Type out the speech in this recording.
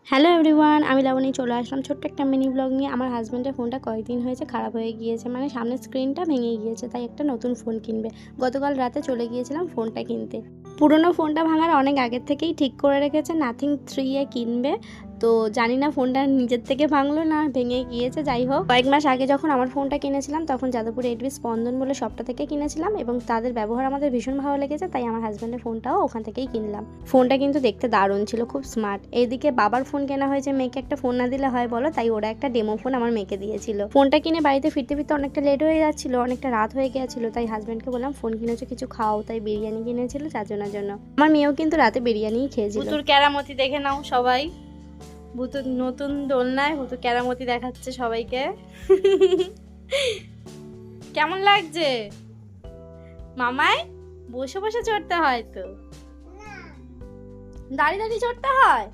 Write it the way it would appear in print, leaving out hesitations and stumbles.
Hello everyone, আমি লাবণী চলে আসলাম ছোট্ট একটা মিনি ব্লগ নিয়ে। আমার হাজব্যান্ডের ফোনটা কয়েকদিন হয়েছে খারাপ হয়ে গিয়েছে, মানে সামনের স্ক্রিনটা ভেঙে গিয়েছে, তাই একটা নতুন ফোন কিনবে। গতকাল রাতে চলে গিয়েছিলাম ফোনটা কিনতে। পুরনো ফোনটা ভাঙার অনেক আগের থেকেই ঠিক করে রেখেছে, নাথিং 3 কিনবে। তো জানি না ফোনটা নিজের থেকে ভাঙলো না ভেঙে গিয়েছে। যাই হোক, কয়েক মাস আগে যখন আমার ফোনটা কিনেছিলাম তখন যাদবপুর এইটবি স্পন্দন বলে শপটা থেকে কিনেছিলাম এবং তাদের ব্যবহার আমাদের ভীষণ ভালো লেগেছে, তাই আমার হাজব্যান্ডের ফোনটাও ওখান থেকেই কিনলাম। ফোনটা কিন্তু দেখতে দারুণ ছিল, খুব স্মার্ট। এইদিকে বাবার ফোন কেনা হয়েছে, মেয়েকে একটা ফোন না দিলে হয় বলো, তাই ওরা একটা ডেমো ফোন আমার মেয়েকে দিয়েছিল। ফোনটা কিনে বাড়িতে ফিরতে ফিরতে অনেকটা লেট হয়ে যাচ্ছিল, অনেকটা রাত হয়ে গিয়েছিল, তাই হাজব্যান্ডকে বললাম ফোন কিনেছো কিছু খাও, তাই বিরিয়ানি কিনেছিল চারজনের জন্য। আমার মেয়েও কিন্তু রাতে বিরিয়ানিই খেয়েছিল। ভুতুর কেরামতি দেখে নাও সবাই, ভুতুর নতুন দোলনায় ভুতুর কেরামতি দেখাচ্ছে সবাইকে। কেমন লাগছে মামাই? বসে বসে চড়তে হয় তো, দাঁড়িয়ে দাঁড়িয়ে চড়তে হয়।